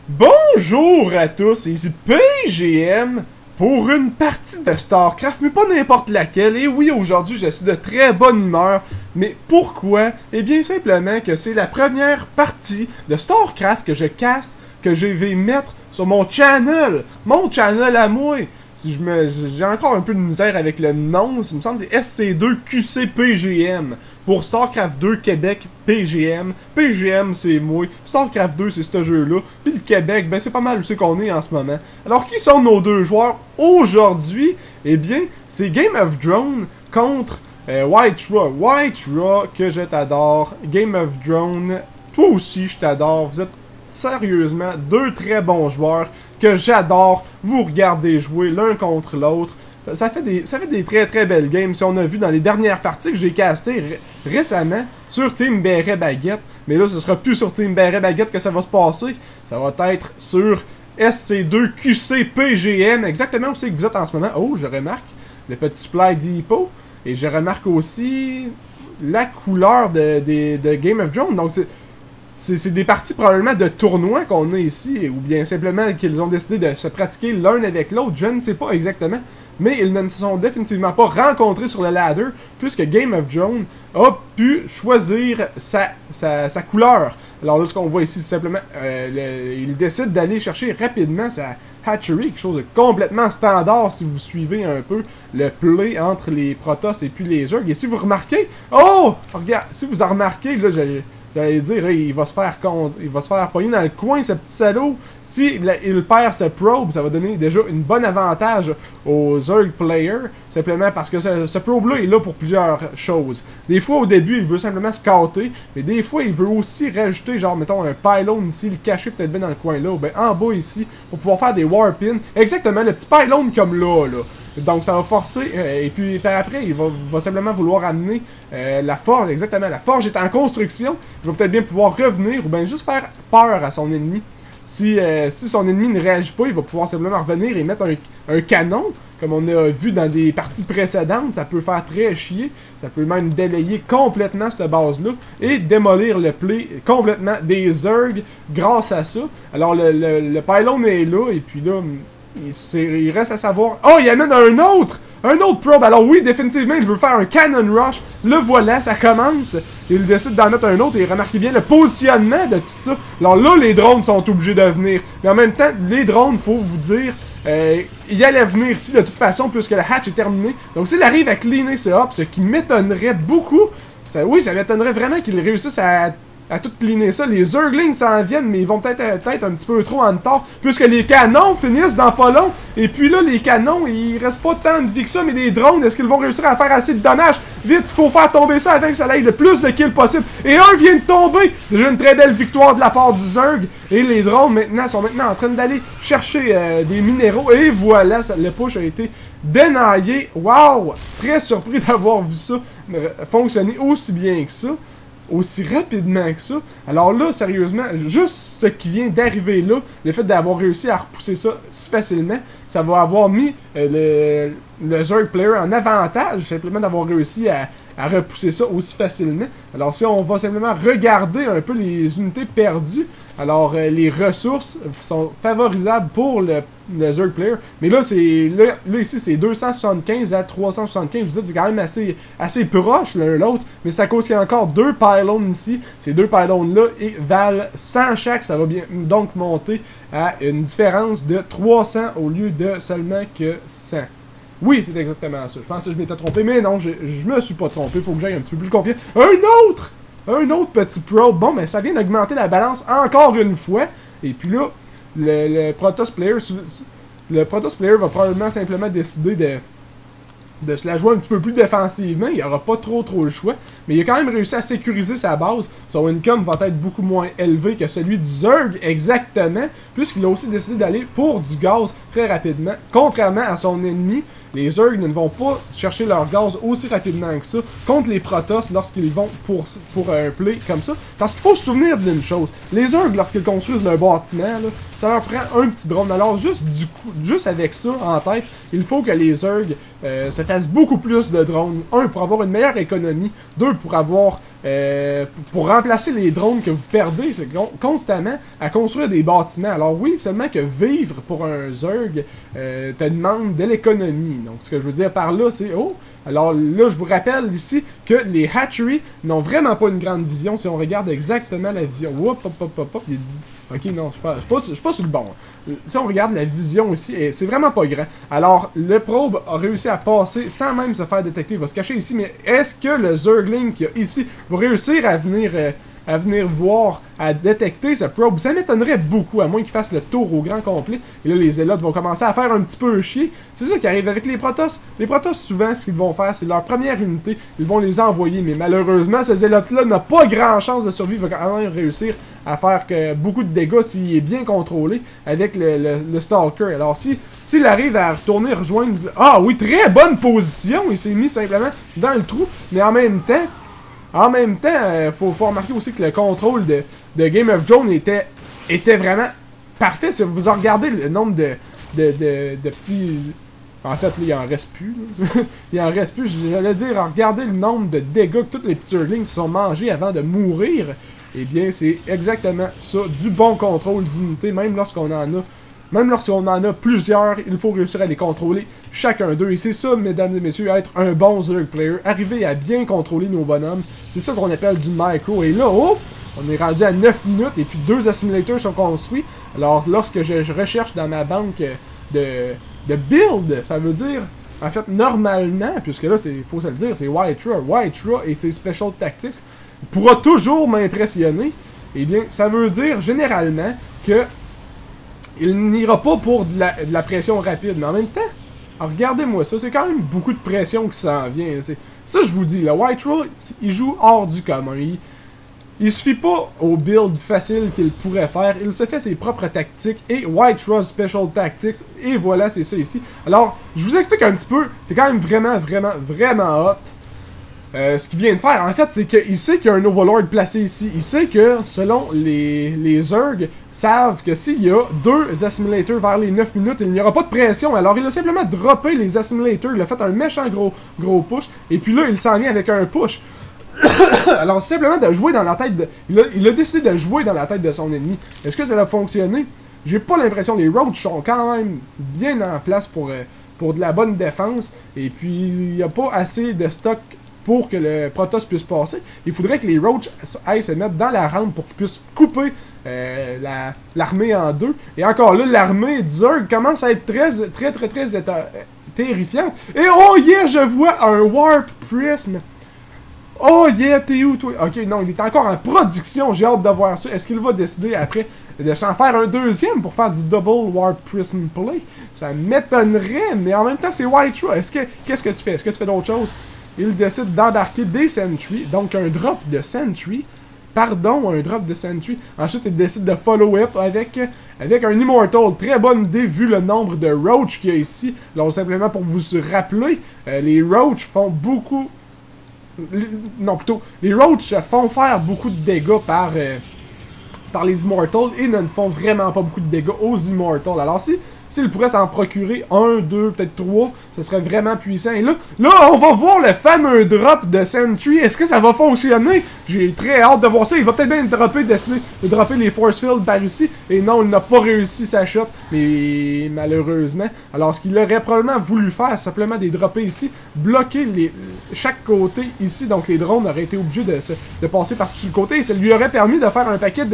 Bonjour à tous, ici PGM pour une partie de StarCraft, mais pas n'importe laquelle. Et oui, aujourd'hui, je suis de très bonne humeur. Mais pourquoi? Eh bien, simplement que c'est la première partie de StarCraft que je caste, que je vais mettre sur mon channel. Mon channel à moi. Si j'ai encore un peu de misère avec le nom, il me semble que c'est SC2QCPGM. Pour StarCraft 2 Québec PGM. PGM c'est moi, StarCraft 2 c'est ce jeu-là. Puis le Québec, ben c'est pas mal où c'est qu'on est en ce moment. Alors qui sont nos deux joueurs aujourd'hui? Eh bien, c'est Game of Drone contre White Raw. White Raw que je t'adore. Game of Drone, toi aussi je t'adore. Vous êtes sérieusement deux très bons joueurs que j'adore vous regarder jouer l'un contre l'autre. Ça fait des très très belles games. Si on a vu dans les dernières parties que j'ai castées récemment sur Team Beret Baguette. Mais là, ce sera plus sur Team Beret Baguette que ça va se passer. Ça va être sur SC2QCPGM. Exactement où c'est que vous êtes en ce moment. Oh, je remarque le petit supply depot. Et je remarque aussi la couleur de Game of Thrones. Donc, c'est des parties probablement de tournois qu'on a ici, ou bien simplement qu'ils ont décidé de se pratiquer l'un avec l'autre, je ne sais pas exactement. Mais ils ne se sont définitivement pas rencontrés sur le ladder, puisque Game of Thrones a pu choisir sa couleur. Alors là, ce qu'on voit ici, c'est simplement, il décide d'aller chercher rapidement sa hatchery, quelque chose de complètement standard si vous suivez un peu le play entre les Protoss et puis les Zerg. Et si vous remarquez, oh, regarde, si vous en remarquez, là, j'allais dire, hey, il va se faire pogner dans le coin, ce petit salaud. Si il perd ce probe, ça va donner déjà une bonne avantage aux Zerg players, simplement parce que ce probe-là est là pour plusieurs choses. Des fois, au début, il veut simplement scouter, mais des fois, il veut aussi rajouter, genre, mettons, un pylon ici, le cacher peut-être bien dans le coin là, ou bien en bas ici, pour pouvoir faire des warpins. Exactement, le petit pylon comme là. Donc ça va forcer, et puis par après, il va simplement vouloir amener la forge, exactement, la forge est en construction, il va peut-être bien pouvoir revenir, ou bien juste faire peur à son ennemi. Si son ennemi ne réagit pas, il va pouvoir simplement revenir et mettre un canon, comme on a vu dans des parties précédentes, ça peut faire très chier, ça peut même délayer complètement cette base-là, et démolir le play complètement des Zerg grâce à ça. Alors le pylon est là, et puis là... Il reste à savoir... Oh, il amène un autre probe. Alors oui, définitivement, il veut faire un cannon rush. Le voilà, ça commence. Il décide d'en mettre un autre et remarquez bien le positionnement de tout ça. Alors là, les drones sont obligés de venir. Mais en même temps, les drones, faut vous dire... il allait venir ici de toute façon puisque le hatch est terminé. Donc s'il arrive à cleaner ce hop, ce qui m'étonnerait beaucoup... Oui, ça m'étonnerait vraiment qu'il réussisse à tout cleaner ça. Les Zerglings s'en viennent, mais ils vont peut-être un petit peu trop en retard, puisque les canons finissent dans pas long. Et puis là, les canons, il reste pas tant de vie que ça, mais les drones, est-ce qu'ils vont réussir à faire assez de dommages? Vite, il faut faire tomber ça afin que ça aille le plus de kills possible. Et un vient de tomber! Déjà une très belle victoire de la part du Zerg. Et les drones sont maintenant en train d'aller chercher des minéraux. Et voilà, le push a été dénaillé. Waouh! Très surpris d'avoir vu ça fonctionner aussi bien que ça. Aussi rapidement que ça. Alors là, sérieusement, juste ce qui vient d'arriver là, le fait d'avoir réussi à repousser ça si facilement, ça va avoir mis le Zerg player en avantage, simplement d'avoir réussi à repousser ça aussi facilement. Alors si on va simplement regarder un peu les unités perdues, alors les ressources sont favorisables pour le Zerg player. Mais là, ici, c'est 275 à 375. Vous dites, c'est quand même assez proche l'un l'autre. Mais c'est à cause qu'il y a encore deux pylons ici. Ces deux pylons-là valent 100 chaque. Ça va bien donc monter à une différence de 300 au lieu de seulement que 100. Oui, c'est exactement ça. Je pense que je m'étais trompé. Mais non, je me suis pas trompé. Faut que j'aille un petit peu plus confiant. Un autre petit probe. Bon, mais ça vient d'augmenter la balance encore une fois. Et puis là, le Protoss player va probablement simplement décider de se la jouer un petit peu plus défensivement. Il n'aura pas trop le choix. Mais il a quand même réussi à sécuriser sa base. Son income va être beaucoup moins élevé que celui du Zerg, exactement. Puisqu'il a aussi décidé d'aller pour du gaz très rapidement. Contrairement à son ennemi, les Zerg ne vont pas chercher leur gaz aussi rapidement que ça contre les Protoss lorsqu'ils vont pour un play comme ça. Parce qu'il faut se souvenir d'une chose. Les Zerg, lorsqu'ils construisent leur bâtiment, là, ça leur prend un petit drone. Alors juste avec ça en tête, il faut que les Zerg se fassent beaucoup plus de drones. Un, pour avoir une meilleure économie. Deux, pour avoir pour remplacer les drones que vous perdez constamment à construire des bâtiments. Alors oui, seulement que vivre pour un Zerg te demande de l'économie. Donc ce que je veux dire par là, c'est alors là, je vous rappelle ici que les hatcheries n'ont vraiment pas une grande vision si on regarde exactement la vision. Ok, non, je suis pas sur le bon. Si on regarde la vision ici, c'est vraiment pas grand. Alors, le probe a réussi à passer sans même se faire détecter. Il va se cacher ici, mais est-ce que le Zergling qu'il y a ici va réussir à venir voir, à détecter ce probe? Ça m'étonnerait beaucoup, à moins qu'il fasse le tour au grand complet. Et là, les zélotes vont commencer à faire un petit peu chier. C'est ça qui arrive avec les Protoss. Les Protoss, souvent, ce qu'ils vont faire, c'est leur première unité. Ils vont les envoyer, mais malheureusement, ce zélote-là n'a pas grand chance de survivre. Il va quand même réussir à faire beaucoup de dégâts s'il est bien contrôlé avec le Stalker. Alors, s'il arrive à retourner rejoindre... Ah oui, très bonne position! Il s'est mis simplement dans le trou, mais en même temps, faut remarquer aussi que le contrôle de Game of Thrones était vraiment parfait. Si vous en regardez le nombre de petits... En fait, là, il en reste plus. Il en reste plus. J'allais dire, regardez le nombre de dégâts que tous les petits Zerglings se sont mangés avant de mourir. Eh bien, c'est exactement ça. Du bon contrôle d'unité, même lorsqu'on en a plusieurs, il faut réussir à les contrôler chacun d'eux. Et c'est ça, mesdames et messieurs, être un bon Zerg player. Arriver à bien contrôler nos bonhommes. C'est ça qu'on appelle du micro. Et là, on est rendu à 9 minutes et puis 2 assimilators sont construits. Alors, lorsque je recherche dans ma banque de build, ça veut dire, en fait, normalement, puisque là, il faut se le dire, c'est Wytra. Wytra et ses Special Tactics pourra toujours m'impressionner. Eh bien, ça veut dire, généralement, que il n'ira pas pour de la pression rapide. Mais en même temps, regardez-moi ça, c'est quand même beaucoup de pression qui s'en vient. Ça, je vous dis, le Wytra, il joue hors du commun. Il se fie pas au build facile qu'il pourrait faire. Il se fait ses propres tactiques et Wytra Special Tactics. Et voilà, c'est ça ici. Alors, je vous explique un petit peu. C'est quand même vraiment, vraiment, vraiment hot. Ce qu'il vient de faire, en fait, c'est qu'il sait qu'il y a un Overlord placé ici. Il sait que, selon les Zerg, savent que s'il y a 2 assimilators vers les 9 minutes, il n'y aura pas de pression. Alors, il a simplement droppé les assimilators. Il a fait un méchant gros push. Et puis là, il s'en vient avec un push. Alors, simplement de jouer dans la tête de... Il a décidé de jouer dans la tête de son ennemi. Est-ce que ça a fonctionné? J'ai pas l'impression. Les Roaches sont quand même bien en place pour de la bonne défense. Et puis, il n'y a pas assez de stock pour que le Protoss puisse passer. Il faudrait que les Roaches aillent se mettre dans la rampe pour qu'ils puissent couper l'armée en deux. Et encore là, l'armée du Zerg commence à être très terrifiante. Et oh yeah, je vois un Warp Prism. Oh yeah, t'es où toi? Ok, non, il est encore en production, j'ai hâte de voir ça. Est-ce qu'il va décider après de s'en faire un deuxième pour faire du Double Warp Prism Play? Ça m'étonnerait, mais en même temps, c'est Wytra. Qu'est-ce que tu fais? Est-ce que tu fais d'autres choses? Il décide d'embarquer des Sentry, donc un drop de Sentry. Pardon, un drop de Sentry. Ensuite, il décide de follow-up avec un Immortal. Très bonne idée vu le nombre de Roach qu'il y a ici. Alors, simplement pour vous rappeler, les Roach font beaucoup... Non, plutôt, les Roach font faire beaucoup de dégâts par les Immortals et ne font vraiment pas beaucoup de dégâts aux Immortals. Alors, s'il pourrait s'en procurer 1, 2, peut-être 3, ce serait vraiment puissant. Et là, on va voir le fameux drop de Sentry. Est-ce que ça va fonctionner? J'ai très hâte de voir ça. Il va peut-être bien dropper les Force Field par ici. Et non, il n'a pas réussi sa shot. Mais malheureusement. Alors, ce qu'il aurait probablement voulu faire, simplement des dropper ici, bloquer chaque côté ici. Donc, les drones auraient été obligés de passer par-dessus le côté. Et ça lui aurait permis de faire un paquet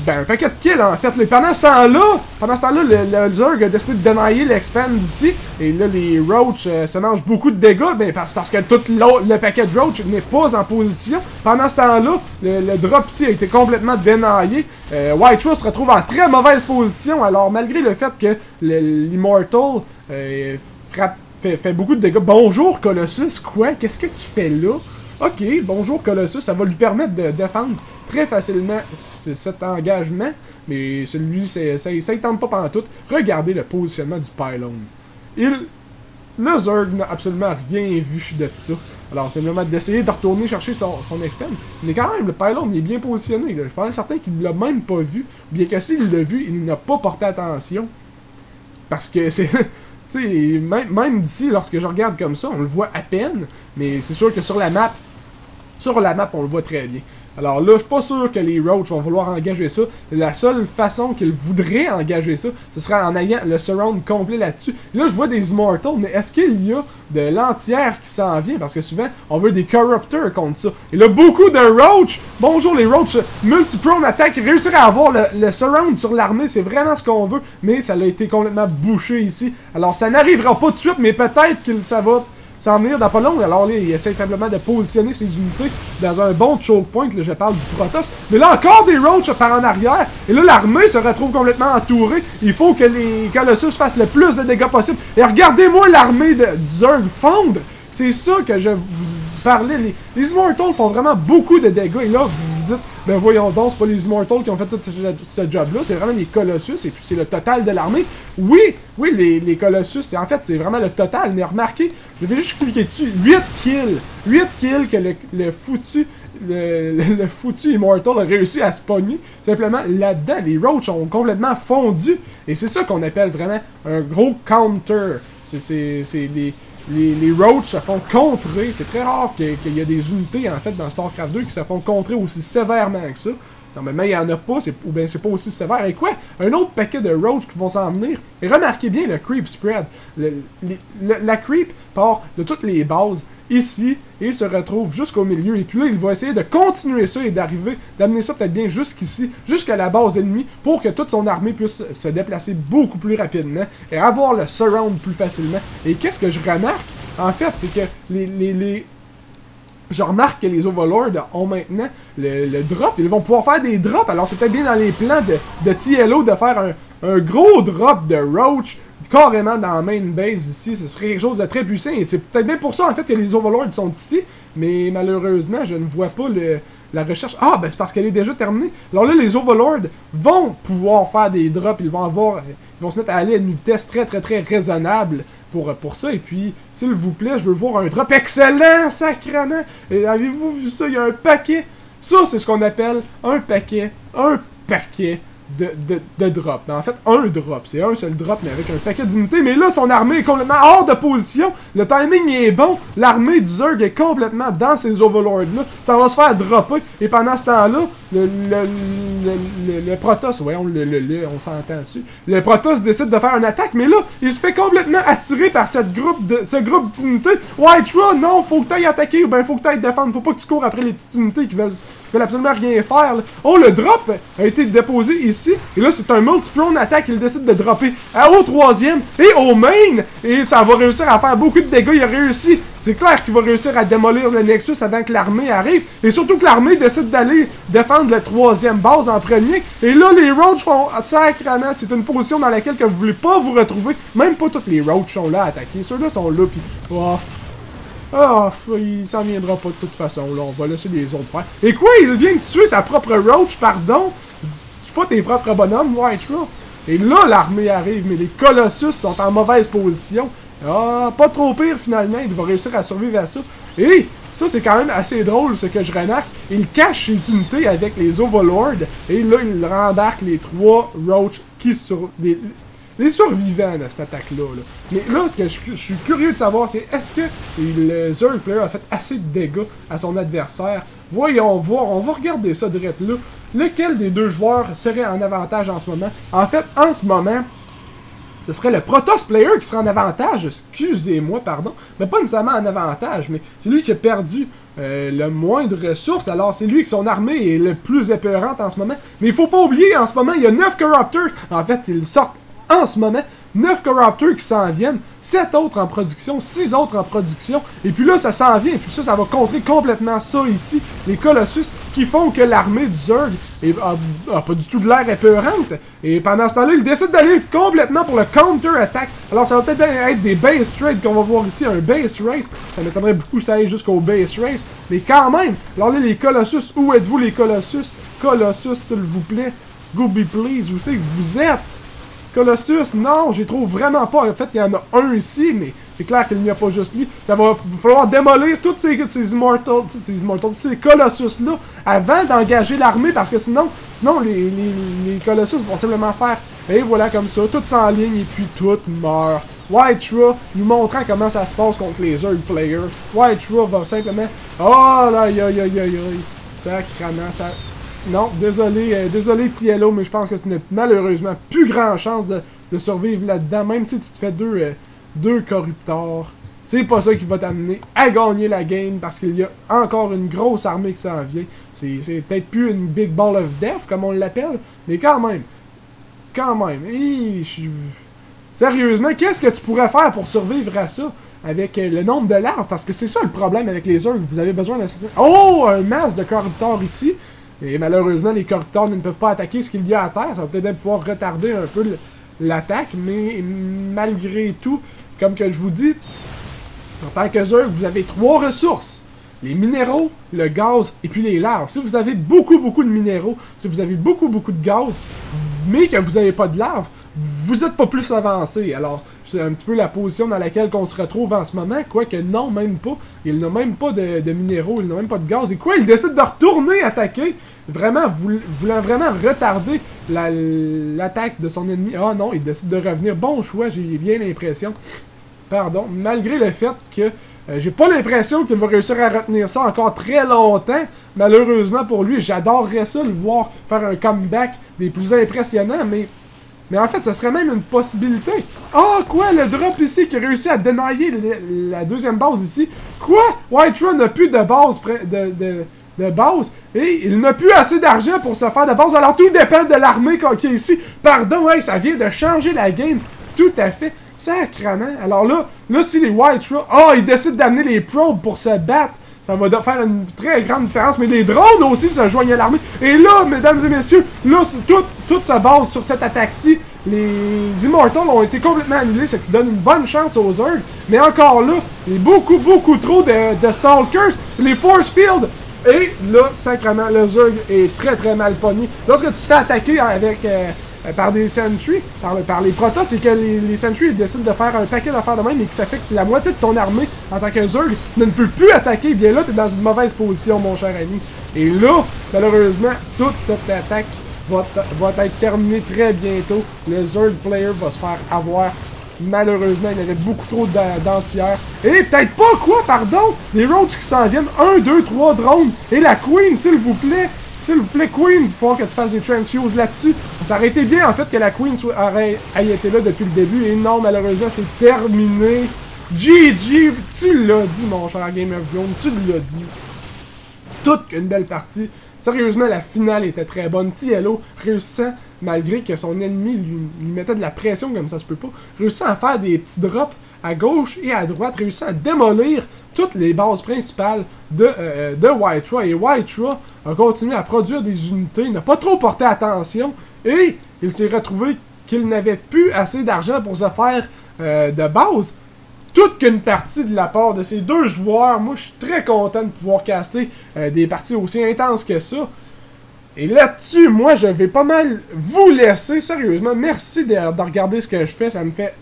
un paquet de kills en fait. Pendant ce temps-là, le Zerg a décidé de dénailler l'expand ici. Et là, les Roach se mangent beaucoup de dégâts. Ben, parce que tout le paquet de Roach n'est pas en position. Pendant ce temps-là, le drop ici a été complètement dénaillé. Wytra se retrouve en très mauvaise position. Alors, malgré le fait que l'Immortal fait beaucoup de dégâts. Bonjour Colossus, quoi? Qu'est-ce que tu fais là? Ok, bonjour Colossus, ça va lui permettre de défendre très facilement cet engagement, mais celui, ça ne tente pas pantoute. Regardez le positionnement du pylon. Le Zerg n'a absolument rien vu de ça. Alors, c'est le moment d'essayer de retourner chercher son expand. Mais quand même, le pylon il est bien positionné. Là. Je pense certain qu'il ne l'a même pas vu. Bien que s'il l'a vu, il n'a pas porté attention. Parce que c'est... Tu sais, même d'ici, lorsque je regarde comme ça, on le voit à peine. Mais c'est sûr que sur la map, Sur la map, on le voit très bien. Alors là, je suis pas sûr que les Roach vont vouloir engager ça. La seule façon qu'ils voudraient engager ça, ce serait en ayant le surround complet là-dessus. Là, je vois des Immortals, mais est-ce qu'il y a de l'entière qui s'en vient? Parce que souvent, on veut des Corruptors contre ça. Et là, beaucoup de Roach. Bonjour les Roach. Multi-prone attaque. Réussir à avoir le surround sur l'armée, c'est vraiment ce qu'on veut. Mais ça a été complètement bouché ici. Alors, ça n'arrivera pas tout de suite, mais peut-être que ça va s'en venir dans pas long. Alors là, il essaie simplement de positionner ses unités dans un bon choke point. Là, je parle du Protoss. Mais là, encore des Roach par en arrière. Et là, l'armée se retrouve complètement entourée. Il faut que les Colossus fassent le plus de dégâts possible. Et regardez-moi l'armée du Zerg fondre. C'est ça que je vous parlais. Les Immortals font vraiment beaucoup de dégâts. Et là, vous vous dites, ben voyons donc, c'est pas les Immortals qui ont fait tout ce job-là. C'est vraiment les Colossus. Et puis c'est le total de l'armée. Oui, les Colossus, en fait, c'est vraiment le total. Mais remarquez, je vais juste cliquer dessus. 8 kills. 8 kills que le foutu Immortal a réussi à se pogner. Simplement, là-dedans, les Roach ont complètement fondu. Et c'est ça qu'on appelle vraiment un gros counter. Les Roach se font contrer. C'est très rare qu'il y ait des unités, en fait, dans StarCraft 2 qui se font contrer aussi sévèrement que ça. Normalement, il n'y en a pas, ou bien c'est pas aussi sévère. Et quoi? Un autre paquet de Roach qui vont s'en venir. Et remarquez bien le creep spread. La creep part de toutes les bases ici et se retrouve jusqu'au milieu. Et puis là, il va essayer de continuer ça et d'amener ça peut-être bien jusqu'ici, jusqu'à la base ennemie, pour que toute son armée puisse se déplacer beaucoup plus rapidement et avoir le surround plus facilement. Et qu'est-ce que je remarque? En fait, c'est que je remarque que les Overlords ont maintenant le drop. Ils vont pouvoir faire des drops. Alors c'est peut-être bien dans les plans de TLO de faire un gros drop de Roach carrément dans la main base ici. Ce serait quelque chose de très puissant. Et c'est peut-être bien pour ça en fait que les Overlords sont ici. Mais malheureusement, je ne vois pas la recherche. Ah, ben c'est parce qu'elle est déjà terminée. Alors là, les Overlords vont pouvoir faire des drops. Ils vont se mettre à aller à une vitesse très très très raisonnable pour ça. Et puis, s'il vous plaît, je veux voir un drop excellent, sacrément. Et avez-vous vu ça? Il y a un paquet. Ça, c'est ce qu'on appelle un paquet de drop. En fait, un drop. C'est un seul drop, mais avec un paquet d'unités. Mais là, son armée est complètement hors de position. Le timing est bon. L'armée du Zerg est complètement dans ces Overlords-là. Ça va se faire dropper. Et pendant ce temps-là, le Protoss, voyons, on s'entend dessus. Le Protoss décide de faire une attaque, mais là, il se fait complètement attirer par ce groupe d'unités. Whiterun, non, faut que t'ailles attaquer ou bien faut que t'ailles défendre. Faut pas que tu cours après les petites unités qui veulent absolument rien faire. Là. Oh, le drop a été déposé ici. Et là, c'est un multi-prone attaque. Il décide de dropper au troisième et au main. Et ça va réussir à faire beaucoup de dégâts. Il a réussi. C'est clair qu'il va réussir à démolir le Nexus avant que l'armée arrive. Et surtout que l'armée décide d'aller défendre la troisième base en premier. Et là, les Roach font sacrément. C'est une position dans laquelle que vous voulez pas vous retrouver. Même pas tous les Roach sont là à attaquer. Ceux-là sont là. Puis, il s'en viendra pas de toute façon, là, on va laisser les autres faire. Et quoi, il vient de tuer sa propre Roach, pardon? C'est pas tes propres bonhommes, Whiterun. Et là, l'armée arrive, mais les Colossus sont en mauvaise position. Ah, pas trop pire finalement, il va réussir à survivre à ça. Et ça, c'est quand même assez drôle, ce que je remarque. Il cache ses unités avec les Overlords, et là, il rembarque les 3 Roach qui sur les survivants de cette attaque-là. Là. Mais là, ce que je suis curieux de savoir, c'est est-ce que le Zerg player a fait assez de dégâts à son adversaire? Voyons voir, on va regarder ça direct là. Lequel des deux joueurs serait en avantage en ce moment? En fait, en ce moment, ce serait le Protoss player qui serait en avantage, excusez-moi, pardon, mais pas nécessairement en avantage, mais c'est lui qui a perdu le moins de ressources, alors c'est lui que son armée est le plus épeurante en ce moment. Mais il faut pas oublier, en ce moment, il y a 9 Corruptors, en fait, ils sortent en ce moment, 9 Corruptors qui s'en viennent, 7 autres en production, 6 autres en production, et puis là, ça s'en vient, et puis ça va contrer complètement ça ici, les Colossus, qui font que l'armée du Zerg a pas du tout de l'air épeurante, et pendant ce temps-là, ils décident d'aller complètement pour le counter-attack. Alors ça va peut-être être des base trades qu'on va voir ici, un base race, ça m'étonnerait beaucoup que ça aille jusqu'au base race, mais quand même, alors là, les Colossus, où êtes-vous les Colossus? Colossus, s'il vous plaît, go be please, où c'est que vous êtes? Colossus, non, j'y trouve vraiment pas. En fait, il y en a un ici, mais c'est clair qu'il n'y a pas juste lui. Ça va falloir démolir tous ces Immortals, tous ces Colossus-là, avant d'engager l'armée, parce que sinon les Colossus vont simplement faire, et voilà comme ça, tout s'enligne, et puis tout meurt. White nous montrant comment ça se passe contre les Zerg players. White va simplement... Oh là, aïe aïe aïe aïe aïe. Sacrement, ça... Non, désolé Tiello, mais je pense que tu n'as malheureusement plus grand chance de survivre là-dedans, même si tu te fais deux corrupteurs. C'est pas ça qui va t'amener à gagner la game, parce qu'il y a encore une grosse armée qui s'en vient. C'est peut-être plus une Big Ball of Death, comme on l'appelle, mais quand même. Sérieusement, qu'est-ce que tu pourrais faire pour survivre à ça avec le nombre de larves? Parce que c'est ça le problème avec les Zerg, vous avez besoin d'un certain... Oh! Un masse de corrupteurs ici. Et malheureusement, les corrupteurs ne peuvent pas attaquer ce qu'il y a à terre. Ça va peut-être même pouvoir retarder un peu l'attaque. Mais malgré tout, comme que je vous dis, en tant que Zerg, vous avez 3 ressources. Les minéraux, le gaz et puis les larves. Si vous avez beaucoup de minéraux, si vous avez beaucoup de gaz, mais que vous n'avez pas de larves, vous n'êtes pas plus avancé. Alors, c'est un petit peu la position dans laquelle on se retrouve en ce moment. Quoique non, même pas. Il n'a même pas de minéraux, il n'a même pas de gaz. Et quoi, il décide de retourner attaquer, vraiment, voulant vraiment retarder l'attaque de son ennemi. Ah non, il décide de revenir. Bon choix, j'ai bien l'impression. Pardon. Malgré le fait que j'ai pas l'impression qu'il va réussir à retenir ça encore très longtemps. Malheureusement pour lui, j'adorerais ça, le voir faire un comeback des plus impressionnants, mais en fait, ce serait même une possibilité. Ah, quoi, le drop ici qui a réussi à dénailler la deuxième base ici. Quoi? Whiterun n'a plus de base de base, et il n'a plus assez d'argent pour se faire de base, alors tout dépend de l'armée qu'il y a ici. Pardon, hey, ça vient de changer la game, tout à fait. Sacrement. Alors là si les Whiterun... Ah, ils décident d'amener les probes pour se battre. Ça va faire une très grande différence. Mais les drones aussi se joignent à l'armée. Et là, mesdames et messieurs, là, tout se base sur cette attaque-ci. Les Immortals ont été complètement annulés, ce qui donne une bonne chance aux Zerg. Mais encore là, il y a beaucoup trop de Stalkers. Les Force Field. Et là, sacrément, le Zerg est très mal pogné. Lorsque tu te fais attaquer avec... par des Sentry, par les Protoss, c'est que les Sentry décident de faire un paquet d'affaires de même et que ça fait que la moitié de ton armée, en tant que Zerg, ne peut plus attaquer. Et bien là, t'es dans une mauvaise position, mon cher ami. Et là, malheureusement, toute cette attaque va être terminée très bientôt. Le Zerg player va se faire avoir. Malheureusement, il y avait beaucoup trop d'anti-air. Et peut-être pas quoi, pardon! Les Roads qui s'en viennent. 1, 2, 3 drones. Et la Queen, s'il vous plaît. S'il vous plaît, Queen, il faut que tu fasses des transfuses là-dessus. Ça aurait été bien, en fait, que la Queen aurait été là depuis le début. Et non, malheureusement, c'est terminé. GG, tu l'as dit, mon cher Game of Thrones, tu l'as dit. Toute une belle partie. Sérieusement, la finale était très bonne. Tiello réussissant, malgré que son ennemi lui mettait de la pression comme ça se peut pas, réussissant à faire des petits drops à gauche et à droite, réussissant à démolir toutes les bases principales de Whiterun. Et Whiterun a continué à produire des unités, n'a pas trop porté attention, et il s'est retrouvé qu'il n'avait plus assez d'argent pour se faire de base. Toute qu'une partie de la part de ces deux joueurs, moi je suis très content de pouvoir caster des parties aussi intenses que ça. Et là-dessus, moi je vais pas mal vous laisser, sérieusement. Merci de regarder ce que je fais, ça me fait...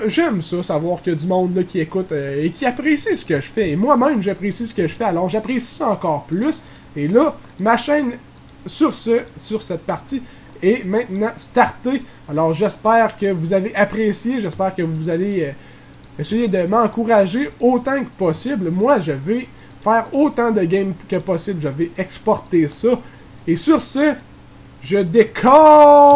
J'aime ça, savoir qu'il y a du monde là, qui écoute et qui apprécie ce que je fais. Et moi-même, j'apprécie ce que je fais, alors j'apprécie ça encore plus. Et là, ma chaîne, sur cette partie, est maintenant startée. Alors j'espère que vous avez apprécié, j'espère que vous allez essayer de m'encourager autant que possible. Moi, je vais faire autant de games que possible, je vais exporter ça. Et sur ce, je décolle!